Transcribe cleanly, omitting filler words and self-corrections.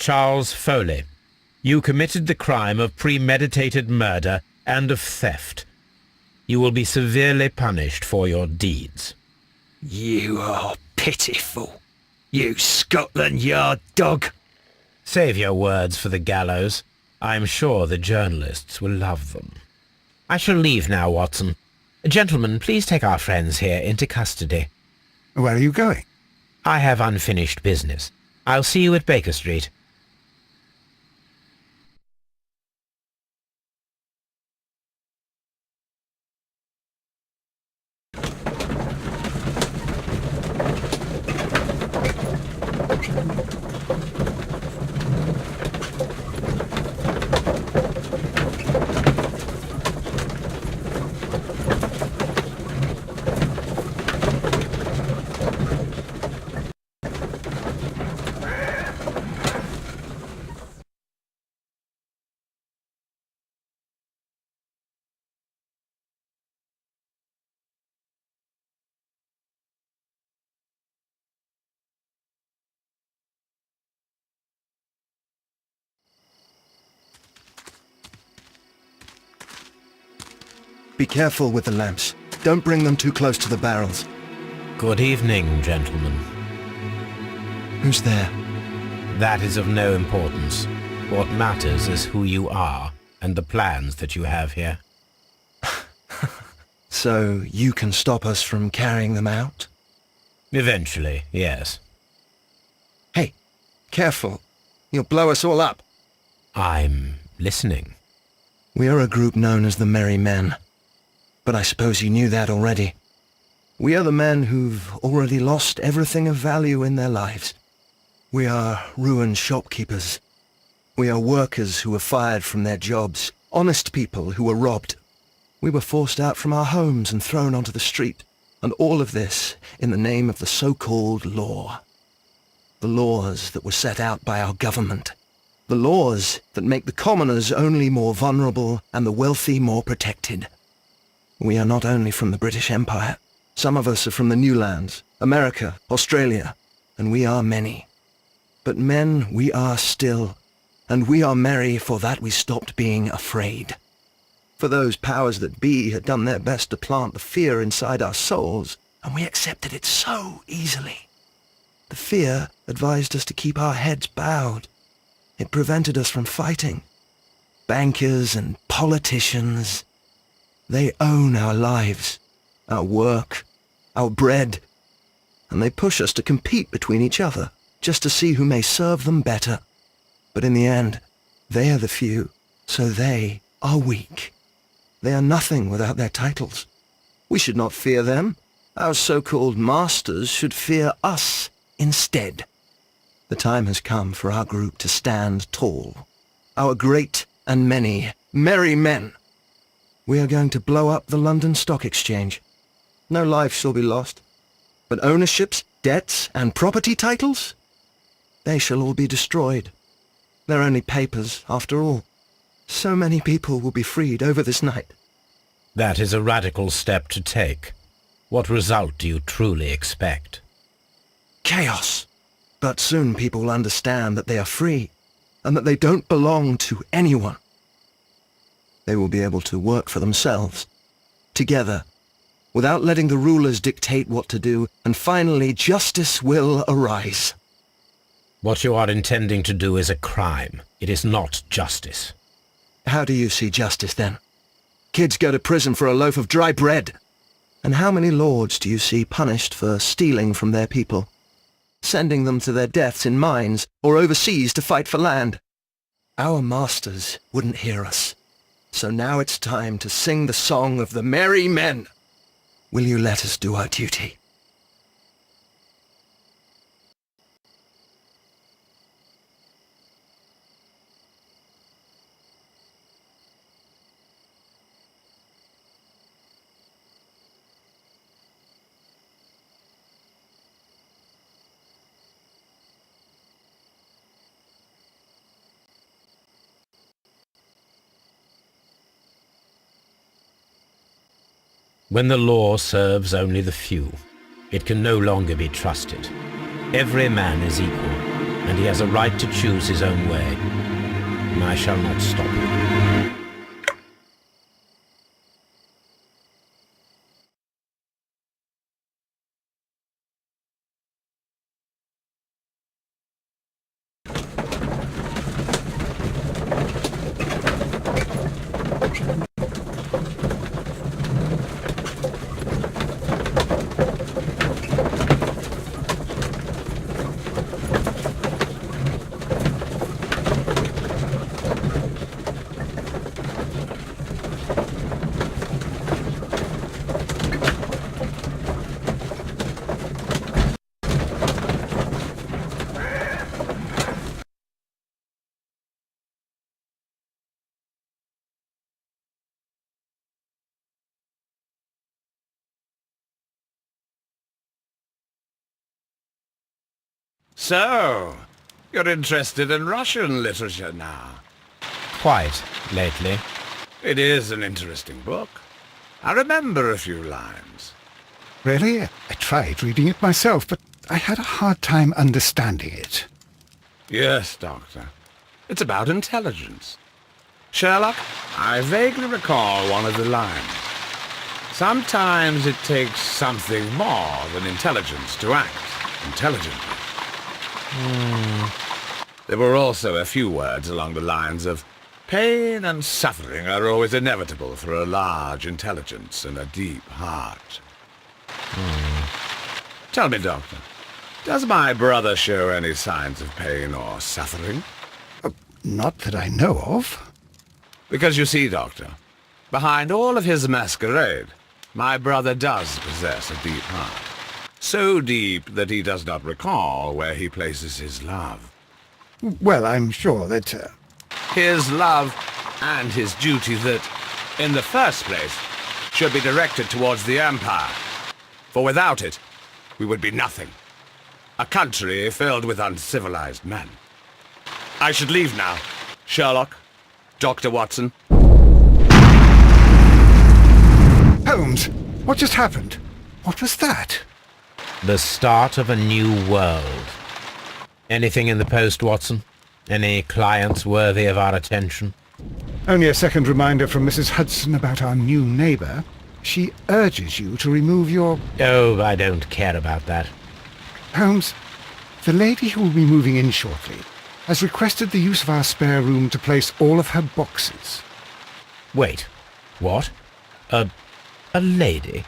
Charles Foley, you committed the crime of premeditated murder and of theft. You will be severely punished for your deeds. You are pitiful, you Scotland Yard dog. Save your words for the gallows. I'm sure the journalists will love them. I shall leave now, Watson. Gentlemen, please take our friends here into custody. Where are you going? I have unfinished business. I'll see you at Baker Street. Be careful with the lamps. Don't bring them too close to the barrels. Good evening, gentlemen. Who's there? That is of no importance. What matters is who you are and the plans that you have here. So you can stop us from carrying them out? Eventually, yes. Hey, careful. You'll blow us all up. I'm listening. We are a group known as the Merry Men. But I suppose you knew that already. We are the men who've already lost everything of value in their lives. We are ruined shopkeepers. We are workers who were fired from their jobs, honest people who were robbed. We were forced out from our homes and thrown onto the street, and all of this in the name of the so-called law. The laws that were set out by our government. The laws that make the commoners only more vulnerable and the wealthy more protected. We are not only from the British Empire. Some of us are from the New Lands, America, Australia, and we are many. But men we are still, and we are merry for that we stopped being afraid. For those powers that be had done their best to plant the fear inside our souls, and we accepted it so easily. The fear advised us to keep our heads bowed. It prevented us from fighting. Bankers and politicians, they own our lives, our work, our bread, and they push us to compete between each other, just to see who may serve them better. But in the end, they are the few, so they are weak. They are nothing without their titles. We should not fear them. Our so-called masters should fear us instead. The time has come for our group to stand tall. Our great and many merry men. We are going to blow up the London Stock Exchange. No life shall be lost. But ownerships, debts, and property titles? They shall all be destroyed. They're only papers, after all. So many people will be freed over this night. That is a radical step to take. What result do you truly expect? Chaos. But soon people will understand that they are free, and that they don't belong to anyone. They will be able to work for themselves, together, without letting the rulers dictate what to do, and finally justice will arise. What you are intending to do is a crime. It is not justice. How do you see justice, then? Kids go to prison for a loaf of dry bread. And how many lords do you see punished for stealing from their people, sending them to their deaths in mines or overseas to fight for land? Our masters wouldn't hear us. So now it's time to sing the song of the merry men. Will you let us do our duty? When the law serves only the few, it can no longer be trusted. Every man is equal, and he has a right to choose his own way. And I shall not stop him. So, you're interested in Russian literature now? Quite, lately. It is an interesting book. I remember a few lines. Really? I tried reading it myself, but I had a hard time understanding it. Yes, Doctor. It's about intelligence. Sherlock, I vaguely recall one of the lines. Sometimes it takes something more than intelligence to act intelligently. There were also a few words along the lines of, pain and suffering are always inevitable for a large intelligence and a deep heart. Tell me, Doctor, does my brother show any signs of pain or suffering? Not that I know of. Because you see, Doctor, behind all of his masquerade, my brother does possess a deep heart. So deep that he does not recall where he places his love. Well, I'm sure that... His love and his duty that, in the first place, should be directed towards the Empire. For without it, we would be nothing. A country filled with uncivilized men. I should leave now. Sherlock, Dr. Watson. Holmes, what just happened? What was that? The start of a new world. Anything in the post, Watson? Any clients worthy of our attention? Only a second reminder from Mrs. Hudson about our new neighbour. She urges you to remove your... Oh, I don't care about that. Holmes, the lady who will be moving in shortly has requested the use of our spare room to place all of her boxes. Wait. What? A lady?